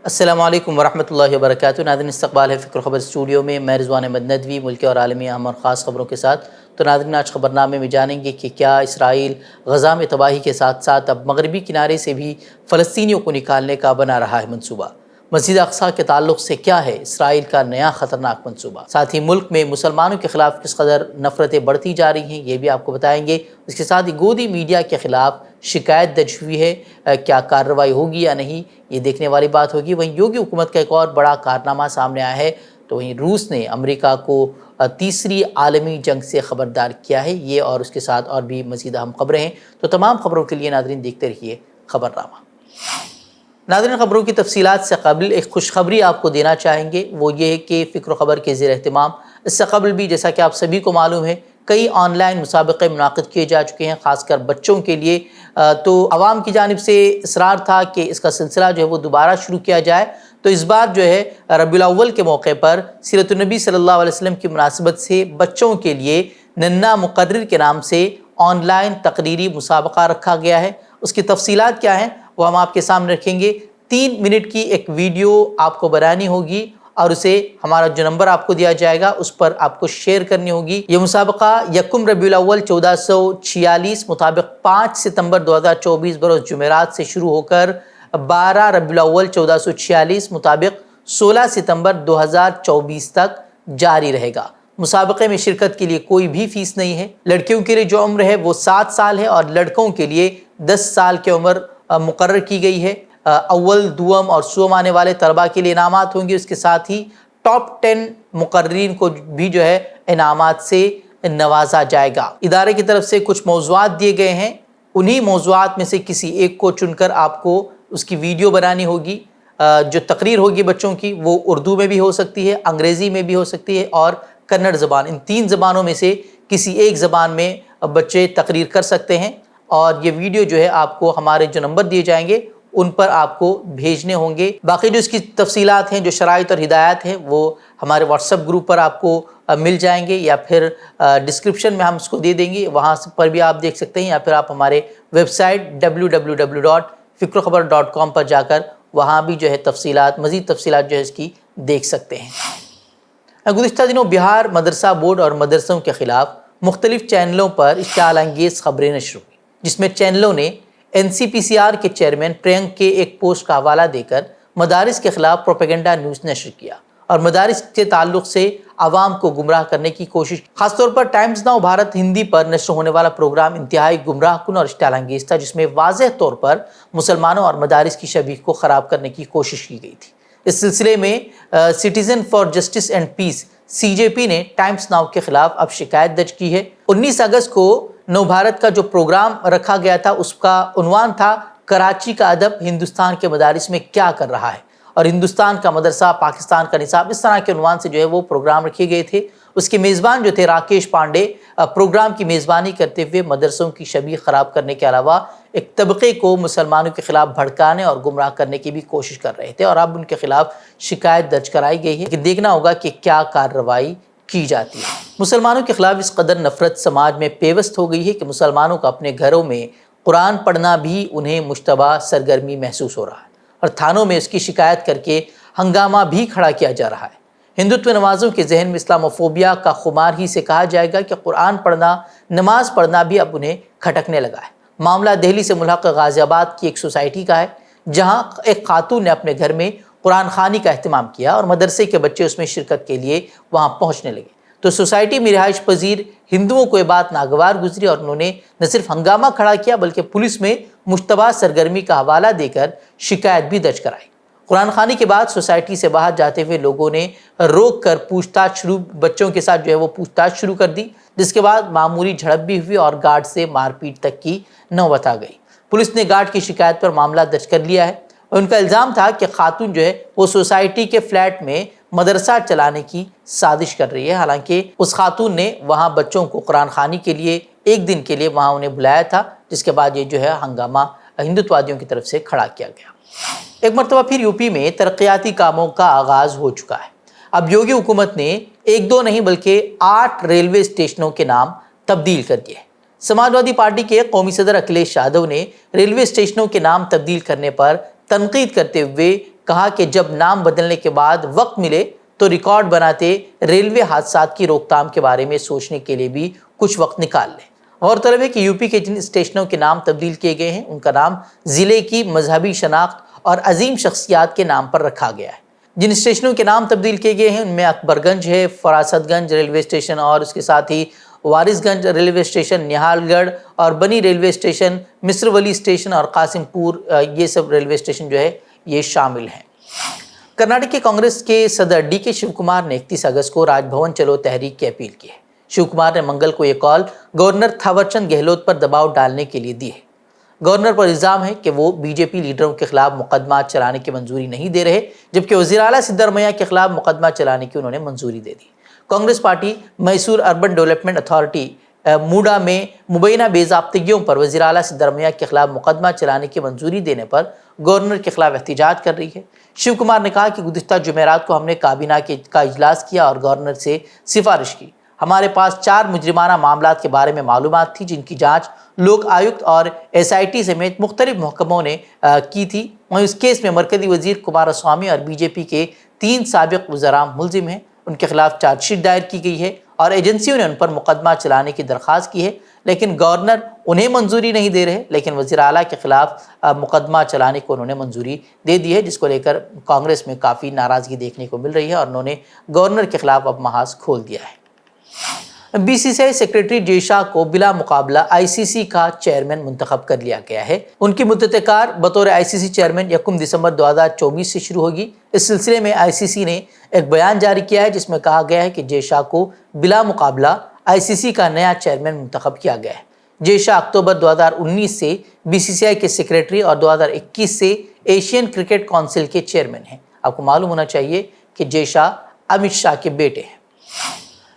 السلام علیکم ورحمۃ اللہ وبرکاتہ۔ ناظرین، استقبال ہے فکر خبر اسٹوڈیو میں، میں رضوان احمد ندوی ملکی اور عالمی اہم اور خاص خبروں کے ساتھ۔ تو ناظرین، آج خبرنامے میں جانیں گے کہ کیا اسرائیل غزہ میں تباہی کے ساتھ ساتھ اب مغربی کنارے سے بھی فلسطینیوں کو نکالنے کا بنا رہا ہے منصوبہ۔ مسجد اقصیٰ کے تعلق سے کیا ہے اسرائیل کا نیا خطرناک منصوبہ؟ ساتھ ہی ملک میں مسلمانوں کے خلاف کس قدر نفرتیں بڑھتی جا رہی ہیں، یہ بھی آپ کو بتائیں گے۔ اس کے ساتھ ہی گودی میڈیا کے خلاف شکایت درج ہوئی ہے، کیا کارروائی ہوگی یا نہیں، یہ دیکھنے والی بات ہوگی۔ وہیں یوگی حکومت کا ایک اور بڑا کارنامہ سامنے آیا ہے، تو وہیں روس نے امریکہ کو تیسری عالمی جنگ سے خبردار کیا ہے۔ یہ اور اس کے ساتھ اور بھی مزید اہم خبریں ہیں، تو تمام خبروں کے لیے ناظرین دیکھتے رہیے خبرنامہ۔ ناظرین، خبروں کی تفصیلات سے قبل ایک خوشخبری آپ کو دینا چاہیں گے، وہ یہ ہے کہ فکر و خبر کے زیر اہتمام اس سے قبل بھی، جیسا کہ آپ سبھی کو معلوم ہے، کئی آن لائن مسابقے منعقد کیے جا چکے ہیں، خاص کر بچوں کے لیے۔ تو عوام کی جانب سے اصرار تھا کہ اس کا سلسلہ جو ہے وہ دوبارہ شروع کیا جائے، تو اس بار جو ہے ربیع الاول کے موقع پر سیرت النبی صلی اللہ علیہ وسلم کی مناسبت سے بچوں کے لیے ننا مقرر کے نام سے آن لائن تقریری مسابقہ رکھا گیا ہے۔ اس کی تفصیلات کیا ہیں وہ ہم آپ کے سامنے رکھیں گے۔ 3 منٹ کی ایک ویڈیو آپ کو بنانی ہوگی اور اسے ہمارا جو نمبر آپ کو دیا جائے گا اس پر آپ کو شیئر کرنی ہوگی۔ یہ مسابقہ 1 ربیع الاول 1446 مطابق 5 ستمبر 2024 بروز جمعرات سے شروع ہو کر 12 ربیع الاول 1446 مطابق 16 ستمبر 2024 تک جاری رہے گا۔ مسابقے میں شرکت کے لیے کوئی بھی فیس نہیں ہے۔ لڑکیوں کے لیے جو عمر ہے وہ 7 سال ہے اور لڑکوں کے لیے 10 سال کی عمر مقرر کی گئی ہے۔ اول، دوم اور سوم آنے والے طلباء کے لیے انعامات ہوں گے۔ اس کے ساتھ ہی ٹاپ 10 مقررین کو بھی جو ہے انعامات سے نوازا جائے گا۔ ادارے کی طرف سے کچھ موضوعات دیے گئے ہیں، انہی موضوعات میں سے کسی ایک کو چن کر آپ کو اس کی ویڈیو بنانی ہوگی۔ جو تقریر ہوگی بچوں کی وہ اردو میں بھی ہو سکتی ہے، انگریزی میں بھی ہو سکتی ہے اور کنڑ زبان، ان 3 زبانوں میں سے کسی ایک زبان میں بچے تقریر کر سکتے ہیں۔ اور یہ ویڈیو جو ہے آپ کو ہمارے جو نمبر دیے جائیں گے ان پر آپ کو بھیجنے ہوں گے۔ باقی جو اس کی تفصیلات ہیں، جو شرائط اور ہدایات ہیں، وہ ہمارے واٹس ایپ گروپ پر آپ کو مل جائیں گے، یا پھر ڈسکرپشن میں ہم اس کو دے دیں گے، وہاں پر بھی آپ دیکھ سکتے ہیں، یا پھر آپ ہمارے ویب سائٹ www.fikrokhabar.com پر جا کر وہاں بھی جو ہے تفصیلات، مزید تفصیلات جو ہے اس کی دیکھ سکتے ہیں۔ گزشتہ دنوں بہار مدرسہ بورڈ اور مدرسوں کے خلاف مختلف چینلوں پر اشتعال انگیز خبریں نشر ہوئیں، جس میں چینلوں نے NCPCR کے چیئرمین پرینک کے ایک پوسٹ کا حوالہ دے کر مدارس کے خلاف پروپیگنڈا نیوز نشر کیا اور مدارس کے تعلق سے عوام کو گمراہ کرنے کی کوشش۔ خاص طور پر ٹائمز ناؤ بھارت ہندی پر نشر ہونے والا پروگرام انتہائی گمراہ کن اور اشتعال انگیز تھا، جس میں واضح طور پر مسلمانوں اور مدارس کی شبیہ کو خراب کرنے کی کوشش کی گئی تھی۔ اس سلسلے میں citizen for justice and peace CJP نے ٹائمز ناؤ کے خلاف اب شکایت درج کی ہے۔ 19 اگست کو نو بھارت کا جو پروگرام رکھا گیا تھا اس کا عنوان تھا کراچی کا ادب ہندوستان کے مدارس میں کیا کر رہا ہے، اور ہندوستان کا مدرسہ پاکستان کا نصاب، اس طرح کے عنوان سے جو ہے وہ پروگرام رکھے گئے تھے۔ اس کے میزبان جو تھے راکیش پانڈے، پروگرام کی میزبانی کرتے ہوئے مدرسوں کی شبیہ خراب کرنے کے علاوہ ایک طبقے کو مسلمانوں کے خلاف بھڑکانے اور گمراہ کرنے کی بھی کوشش کر رہے تھے، اور اب ان کے خلاف شکایت درج کرائی گئی ہے کہ دیکھنا ہوگا کہ کیا کارروائی کی جاتی ہے۔ مسلمانوں کے خلاف اس قدر نفرت سماج میں پیوست ہو گئی ہے کہ مسلمانوں کو اپنے گھروں میں قرآن پڑھنا بھی انہیں مشتبہ سرگرمی محسوس ہو رہا ہے، اور تھانوں میں اس کی شکایت کر کے ہنگامہ بھی کھڑا کیا جا رہا ہے۔ ہندوتو نوازوں کے ذہن میں اسلاموفوبیا کا خمار ہی سے کہا جائے گا کہ قرآن پڑھنا، نماز پڑھنا بھی اب انہیں کھٹکنے لگا ہے۔ معاملہ دہلی سے ملحق غازی آباد کی ایک سوسائٹی کا ہے، جہاں ایک خاتون نے اپنے گھر میں قرآن خوانی کا اہتمام کیا اور مدرسے کے بچے اس میں شرکت کے لیے وہاں پہنچنے لگے، تو سوسائٹی میں رہائش پذیر ہندوؤں کو یہ بات ناگوار گزری اور انہوں نے نہ صرف ہنگامہ کھڑا کیا بلکہ پولیس میں مشتبہ سرگرمی کا حوالہ دے کر شکایت بھی درج کرائی۔ قرآن خوانی کے بعد سوسائٹی سے باہر جاتے ہوئے لوگوں نے روک کر بچوں کے ساتھ جو ہے وہ پوچھ تاچھ شروع کر دی، جس کے بعد معمولی جھڑپ بھی ہوئی اور گارڈ سے مار پیٹ تک کی نوبت آ گئی۔ پولیس نے گارڈ کی شکایت پر معاملہ درج کر لیا ہے۔ ان کا الزام تھا کہ خاتون جو ہے وہ سوسائٹی کے فلیٹ میں مدرسہ چلانے کی سازش کر رہی ہے، حالانکہ اس خاتون نے وہاں بچوں کو قرآن خوانی کے لیے ایک دن کے لیے وہاں انہیں بلایا تھا، جس کے بعد یہ جو ہے ہنگامہ ہندوتوادیوں کی طرف سے کھڑا کیا گیا۔ ایک مرتبہ پھر یوپی میں ترقیاتی کاموں کا آغاز ہو چکا ہے۔ اب یوگی حکومت نے 1-2 نہیں بلکہ 8 ریلوے اسٹیشنوں کے نام تبدیل کر دیے۔ سماجوادی پارٹی کے قومی صدر اکھلیش یادو نے ریلوے اسٹیشنوں کے نام تبدیل کرنے پر تنقید کرتے ہوئے کہا کہ جب نام بدلنے کے بعد وقت ملے تو ریکارڈ بناتے ریلوے حادثات کی روک تھام کے بارے میں سوچنے کے لیے بھی کچھ وقت نکال لیں۔ غورطلب ہے کہ یو پی کے جن اسٹیشنوں کے نام تبدیل کیے گئے ہیں ان کا نام ضلع کی مذہبی شناخت اور عظیم شخصیات کے نام پر رکھا گیا ہے۔ جن اسٹیشنوں کے نام تبدیل کیے گئے ہیں ان میں اکبر گنج ہے، فراست گنج ریلوے اسٹیشن اور اس کے ساتھ ہی وارث گنج ریلوے اسٹیشن، نہال گڑھ اور بنی ریلوے اسٹیشن، مصر ولی اسٹیشن اور قاسم پور، یہ سب ریلوے اسٹیشن جو ہے یہ شامل ہیں۔ کرناٹک کے کانگریس کے صدر ڈی کے شیو کمار نے 31 اگست کو راج بھون چلو تحریک کی اپیل کی ہے۔ شیو کمار نے منگل کو یہ کال گورنر تھاور چند گہلوت پر دباؤ ڈالنے کے لیے دی ہے۔ گورنر پر الزام ہے کہ وہ بی جے پی لیڈروں کے خلاف مقدمات چلانے کی منظوری نہیں دے رہے، جبکہ وزیر اعلیٰ سدھرامیا کے خلاف مقدمہ چلانے کی انہوں نے منظوری دے دی۔ Congress party Mysore urban development authority MUDA میں مبینہ بے ضابطگیوں پر وزیر اعلیٰ سدھرامیا کے خلاف مقدمہ چلانے کی منظوری دینے پر گورنر کے خلاف احتجاج کر رہی ہے۔ شیو کمار نے کہا کہ گزشتہ جمعرات کو ہم نے کابینہ کا اجلاس کیا اور گورنر سے سفارش کی۔ ہمارے پاس 4 مجرمانہ معاملات کے بارے میں معلومات تھی جن کی جانچ لوک آیکت اور ایس آئی ٹی سمیت مختلف محکموں نے کی تھی۔ اس کیس میں مرکزی وزیر کمار سوامی اور بی جے پی کے 3 سابق وزراء ملزم ہیں۔ ان کے خلاف چارج شیٹ دائر کی گئی ہے اور ایجنسیوں نے ان پر مقدمہ چلانے کی درخواست کی ہے، لیکن گورنر انہیں منظوری نہیں دے رہے، لیکن وزیر اعلیٰ کے خلاف مقدمہ چلانے کو انہوں نے منظوری دے دی ہے، جس کو لے کر کانگریس میں کافی ناراضگی دیکھنے کو مل رہی ہے اور انہوں نے گورنر کے خلاف اب محاذ کھول دیا ہے۔ بی سی سی آئی سیکریٹری جے شاہ کو بلا مقابلہ آئی سی سی کا چیئرمین منتخب کر لیا گیا ہے۔ ان کی مدت کار بطور آئی سی سی چیئرمین 1 دسمبر 2024 سے شروع ہوگی۔ اس سلسلے میں آئی سی سی نے ایک بیان جاری کیا ہے جس میں کہا گیا ہے کہ جے شاہ کو بلا مقابلہ آئی سی سی کا نیا چیئرمین منتخب کیا گیا ہے۔ جے شاہ اکتوبر 2019 سے بی سی سی آئی کے سیکریٹری اور 2021 سے ایشین کرکٹ کونسل کے چیئرمین ہیں۔ آپ کو معلوم ہونا چاہیے کہ جے شاہ امت شاہ کے بیٹے ہیں۔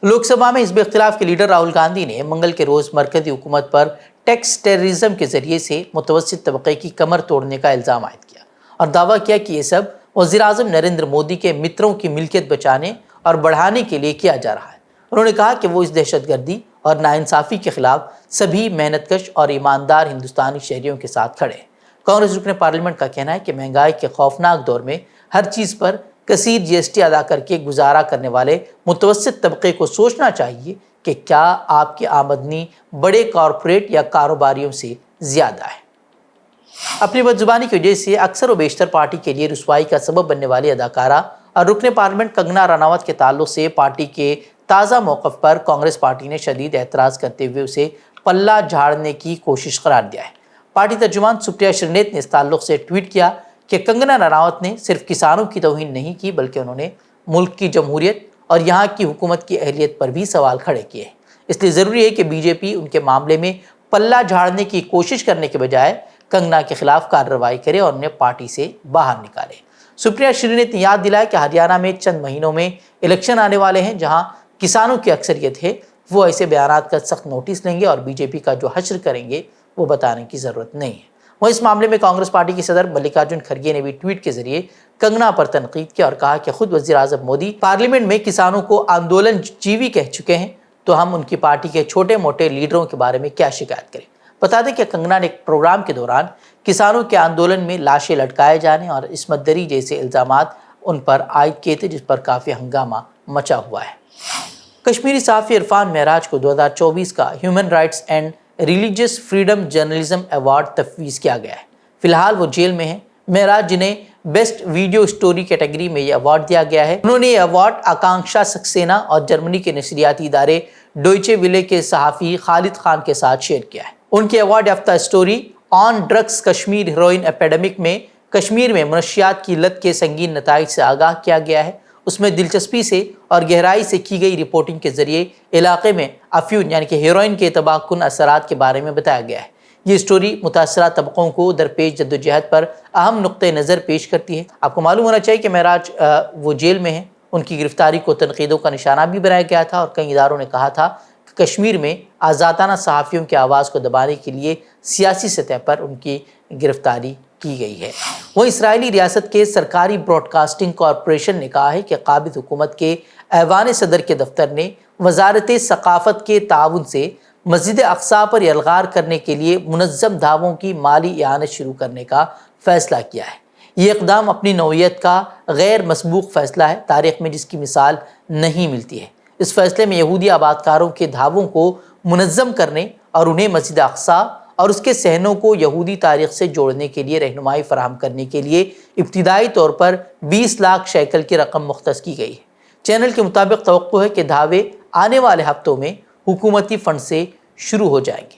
لوک سبھا میں حزب اختلاف کے لیڈر راہل گاندھی نے منگل کے روز مرکزی حکومت پر ٹیکس ٹیررزم کے ذریعے سے متوسط طبقے کی کمر توڑنے کا الزام عائد کیا اور دعویٰ کیا کہ یہ سب وزیر اعظم نریندر مودی کے متروں کی ملکیت بچانے اور بڑھانے کے لیے کیا جا رہا ہے۔ انہوں نے کہا کہ وہ اس دہشت گردی اور ناانصافی کے خلاف سبھی محنت کش اور ایماندار ہندوستانی شہریوں کے ساتھ کھڑے ہیں۔ کانگریس رکن پارلیمنٹ کا کہنا ہے کہ مہنگائی کے خوفناک دور میں ہر چیز پر کثیر جی ایس ٹی ادا کر کے گزارا کرنے والے متوسط طبقے کو سوچنا چاہیے کہ کیا آپ کی آمدنی بڑے کارپوریٹ یا کاروباریوں سے زیادہ ہے۔ اپنی بدزبانی کی وجہ سے اکثر و بیشتر پارٹی کے لیے رسوائی کا سبب بننے والی اداکارہ اور رکن پارلیمنٹ کنگنا رناوت کے تعلق سے پارٹی کے تازہ موقف پر کانگریس پارٹی نے شدید اعتراض کرتے ہوئے اسے پلہ جھاڑنے کی کوشش قرار دیا ہے۔ پارٹی ترجمان سپریا شرنیت نے اس تعلق سے ٹویٹ کیا کہ کنگنا رناوت نے صرف کسانوں کی توہین نہیں کی بلکہ انہوں نے ملک کی جمہوریت اور یہاں کی حکومت کی اہلیت پر بھی سوال کھڑے کیے ہیں۔ اس لیے ضروری ہے کہ بی جے پی ان کے معاملے میں پلہ جھاڑنے کی کوشش کرنے کے بجائے کنگنا کے خلاف کارروائی کرے اور انہیں پارٹی سے باہر نکالے۔ سپریا شرنیت نے یاد دلایا کہ ہریانہ میں چند مہینوں میں الیکشن آنے والے ہیں جہاں کسانوں کی اکثریت ہے، وہ ایسے بیانات کا سخت نوٹس لیں گے اور بی جے پی کا جو حشر کریں گے وہ بتانے کی ضرورت نہیں ہے۔ وہ اس معاملے میں کانگریس پارٹی کے صدر ملکارجن کھڑگے نے بھی ٹویٹ کے ذریعے کنگنا پر تنقید کی اور کہا کہ خود وزیر اعظم مودی پارلیمنٹ میں کسانوں کو آندولن جیوی کہہ چکے ہیں تو ہم ان کی پارٹی کے چھوٹے موٹے لیڈروں کے بارے میں کیا شکایت کریں۔ بتا دیں کہ کنگنا نے ایک پروگرام کے دوران کسانوں کے آندولن میں لاشیں لٹکائے جانے اور عصمت دری جیسے الزامات ان پر عائد کیے تھے جس پر کافی ہنگامہ مچا ہوا ہے۔ کشمیری صحافی عرفان معراج کو 2024 کا human rights and religious freedom journalism award تفویض کیا گیا ہے۔ فی الحال وہ جیل میں ہیں۔ معراج جنہیں بیسٹ ویڈیو سٹوری کیٹیگری میں یہ ایوارڈ دیا گیا ہے، انہوں نے یہ ایوارڈ آکانکشا سکسینہ اور جرمنی کے نشریاتی ادارے ڈوئچے ویلے کے صحافی خالد خان کے ساتھ شیئر کیا ہے۔ ان کی ایوارڈ یافتہ story on drugs Kashmir heroin epidemic میں کشمیر میں منشیات کی لت کے سنگین نتائج سے آگاہ کیا گیا ہے۔ اس میں دلچسپی سے اور گہرائی سے کی گئی رپورٹنگ کے ذریعے علاقے میں افیون یعنی کہ ہیروئن کے تباہ کن اثرات کے بارے میں بتایا گیا ہے۔ یہ سٹوری متاثرہ طبقوں کو درپیش جدوجہد پر اہم نقطہ نظر پیش کرتی ہے۔ آپ کو معلوم ہونا چاہیے کہ معراج وہ جیل میں ہیں۔ ان کی گرفتاری کو تنقیدوں کا نشانہ بھی بنایا گیا تھا اور کئی اداروں نے کہا تھا کہ کشمیر میں آزادانہ صحافیوں کی آواز کو دبانے کے لیے سیاسی سطح پر ان کی گرفتاری کی گئی ہے۔ وہ اسرائیلی ریاست کے سرکاری براڈ کاسٹنگ کارپوریشن نے کہا ہے کہ قابض حکومت کے ایوان صدر کے دفتر نے وزارت ثقافت کے تعاون سے مسجد اقصی پر یلغار کرنے کے لیے منظم دھاووں کی مالی اعانت شروع کرنے کا فیصلہ کیا ہے۔ یہ اقدام اپنی نوعیت کا غیر مسبوق فیصلہ ہے، تاریخ میں جس کی مثال نہیں ملتی ہے۔ اس فیصلے میں یہودی آبادکاروں کے دھاووں کو منظم کرنے اور انہیں مسجد اقصیٰ اور اس کے صحنوں کو یہودی تاریخ سے جوڑنے کے لیے رہنمائی فراہم کرنے کے لیے ابتدائی طور پر 20 لاکھ شیکل کی رقم مختص کی گئی ہے۔ چینل کے مطابق توقع ہے کہ دعوے آنے والے ہفتوں میں حکومتی فنڈ سے شروع ہو جائیں گے۔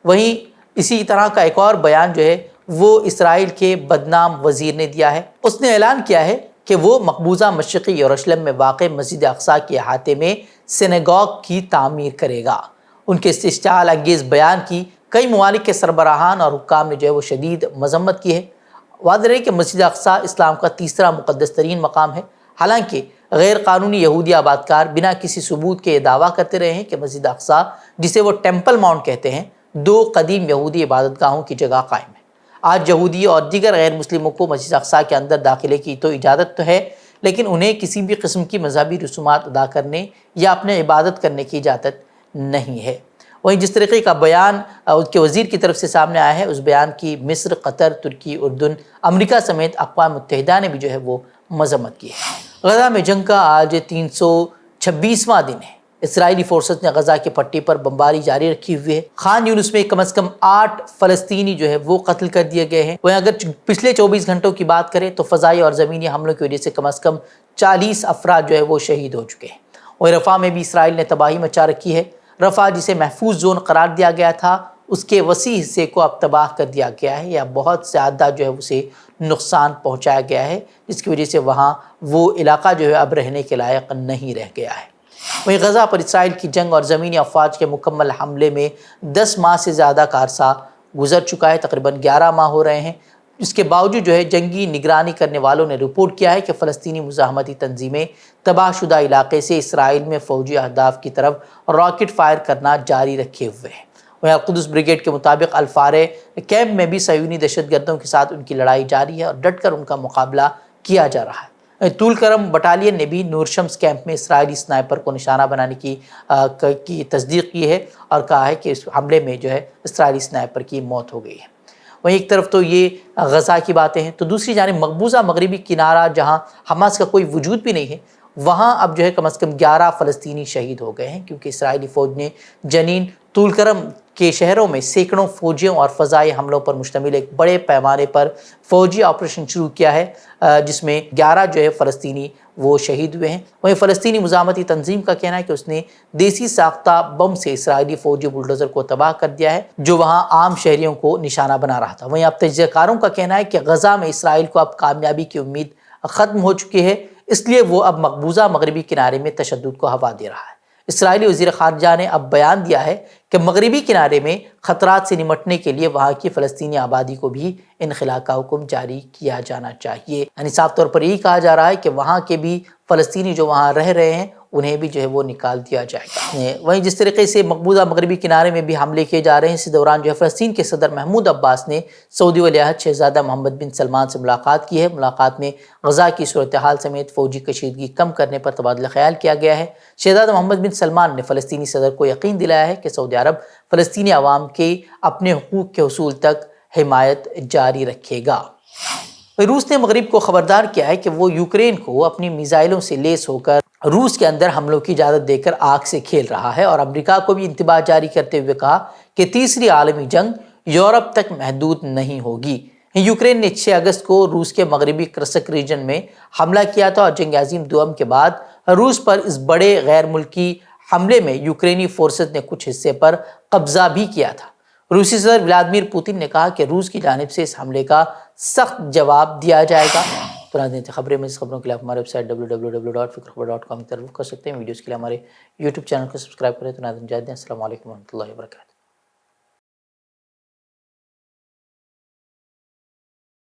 وہیں اسی طرح کا ایک اور بیان جو ہے وہ اسرائیل کے بدنام وزیر نے دیا ہے۔ اس نے اعلان کیا ہے کہ وہ مقبوضہ مشرقی یروشلم میں واقع مسجد اقصیٰ کے احاطے میں سینیگاگ کی تعمیر کرے گا۔ ان کے اس اشتعال انگیز بیان کی کئی ممالک کے سربراہان اور حکام نے جو ہے وہ شدید مذمت کی ہے۔ واضح ہے کہ مسجد اقصیٰ اسلام کا تیسرا مقدس ترین مقام ہے، حالانکہ غیر قانونی یہودی آبادکار بنا کسی ثبوت کے یہ دعویٰ کرتے رہے ہیں کہ مسجد اقصیٰ، جسے وہ ٹیمپل ماؤنٹ کہتے ہیں، 2 قدیم یہودی عبادت گاہوں کی جگہ قائم ہے۔ آج یہودی اور دیگر غیر مسلموں کو مسجد اقصیٰ کے اندر داخلے کی تو اجازت تو ہے، لیکن انہیں کسی بھی قسم کی مذہبی رسومات ادا کرنے یا اپنے عبادت کرنے کی اجازت نہیں ہے۔ وہیں جس طریقے کا بیان اس کے وزیر کی طرف سے سامنے آیا ہے، اس بیان کی مصر، قطر، ترکی، اردن، امریکہ سمیت اقوام متحدہ نے بھی جو ہے وہ مذمت کی ہے۔ غزہ میں جنگ کا آج 326واں دن ہے۔ اسرائیلی فورسز نے غزہ کی پٹی پر بمباری جاری رکھی ہوئی ہے۔ خان یونس میں کم از کم 8 فلسطینی جو ہے وہ قتل کر دیے گئے ہیں۔ وہیں اگر پچھلے 24 گھنٹوں کی بات کریں تو فضائی اور زمینی حملوں کی وجہ سے کم از کم 40 افراد جو ہے وہ شہید ہو چکے ہیں۔ وہیں رفح میں بھی اسرائیل نے تباہی مچا رکھی ہے۔ رفح جسے محفوظ زون قرار دیا گیا تھا، اس کے وسیع حصے کو اب تباہ کر دیا گیا ہے یا بہت زیادہ جو ہے اسے نقصان پہنچایا گیا ہے، جس کی وجہ سے وہاں وہ علاقہ جو ہے اب رہنے کے لائق نہیں رہ گیا ہے۔ وہیں غزہ پر اسرائیل کی جنگ اور زمینی افواج کے مکمل حملے میں 10 ماہ سے زیادہ کا عرصہ گزر چکا ہے، تقریباً 11 ماہ ہو رہے ہیں۔ اس کے باوجود جو ہے جنگی نگرانی کرنے والوں نے رپورٹ کیا ہے کہ فلسطینی مزاحمتی تنظیمیں تباہ شدہ علاقے سے اسرائیل میں فوجی اہداف کی طرف راکٹ فائر کرنا جاری رکھے ہوئے ہیں۔ وہیں القدس بریگیڈ کے مطابق الفارے کیمپ میں بھی صہیونی دہشت گردوں کے ساتھ ان کی لڑائی جاری ہے اور ڈٹ کر ان کا مقابلہ کیا جا رہا ہے۔ طول کرم بٹالین نے بھی نور شمس کیمپ میں اسرائیلی سنائپر کو نشانہ بنانے کی تصدیق کی ہے اور کہا ہے کہ اس حملے میں جو ہے اسرائیلی سنائپر کی موت ہو گئی ہے۔ وہیں ایک طرف تو یہ غزہ کی باتیں ہیں، تو دوسری جانب مقبوضہ مغربی کنارہ جہاں حماس کا کوئی وجود بھی نہیں ہے، وہاں اب جو ہے کم از کم 11 فلسطینی شہید ہو گئے ہیں، کیونکہ اسرائیلی فوج نے جنین، طول کرم کے شہروں میں سینکڑوں فوجیوں اور فضائی حملوں پر مشتمل ایک بڑے پیمانے پر فوجی آپریشن شروع کیا ہے، جس میں 11 جو ہے فلسطینی وہ شہید ہوئے ہیں۔ وہیں فلسطینی مزاحمتی تنظیم کا کہنا ہے کہ اس نے دیسی ساختہ بم سے اسرائیلی فوجی بلڈوزر کو تباہ کر دیا ہے، جو وہاں عام شہریوں کو نشانہ بنا رہا تھا۔ وہیں اب تجزیہ کاروں کا کہنا ہے کہ غزہ میں اسرائیل کو اب کامیابی کی امید ختم ہو چکی ہے، اس لیے وہ اب مقبوضہ مغربی کنارے میں تشدد کو ہوا دے رہا ہے۔ اسرائیلی وزیر خارجہ نے اب بیان دیا ہے کہ مغربی کنارے میں خطرات سے نمٹنے کے لیے وہاں کی فلسطینی آبادی کو بھی انخلا کا حکم جاری کیا جانا چاہیے۔ یعنی صاف طور پر یہی کہا جا رہا ہے کہ وہاں کے بھی فلسطینی جو وہاں رہ رہے ہیں انہیں بھی جو ہے وہ نکال دیا جائے گا۔ وہیں جس طریقے سے مقبوضہ مغربی کنارے میں بھی حملے کیے جا رہے ہیں، اس دوران جو ہے فلسطین کے صدر محمود عباس نے سعودی ولی عہد شہزادہ محمد بن سلمان سے ملاقات کی ہے۔ ملاقات میں غزہ کی صورتحال سمیت فوجی کشیدگی کم کرنے پر تبادلہ خیال کیا گیا ہے۔ شہزادہ محمد بن سلمان نے فلسطینی صدر کو یقین دلایا ہے کہ سعودی عرب فلسطینی عوام کے اپنے حقوق کے حصول تک حمایت جاری رکھے گا۔ روس نے مغرب کو خبردار کیا ہے کہ وہ یوکرین کو اپنی میزائلوں سے لیس ہو کر روس کے اندر حملوں کی اجازت دے کر آگ سے کھیل رہا ہے، اور امریکہ کو بھی انتباہ جاری کرتے ہوئے کہا کہ تیسری عالمی جنگ یورپ تک محدود نہیں ہوگی۔ یوکرین نے 6 اگست کو روس کے مغربی کرسک ریجن میں حملہ کیا تھا اور جنگ عظیم دوم کے بعد روس پر اس بڑے غیر ملکی حملے میں یوکرینی فورسز نے کچھ حصے پر قبضہ بھی کیا تھا۔ روسی صدر ولادیمیر پوتن نے کہا کہ روس کی جانب سے اس حملے کا سخت جواب دیا جائے گا۔ خبریں میں اس خبروں کے لیے آپ ہمارے ویب سائٹ www.fikrkhabar.com کی طرف کر سکتے ہیں۔ ویڈیوز کے لیے ہمارے یوٹیوب چینل کو سبسکرائب کریں۔ تو ناظرین اجازت دیں، السلام علیکم ورحمۃ اللہ وبرکاتہ۔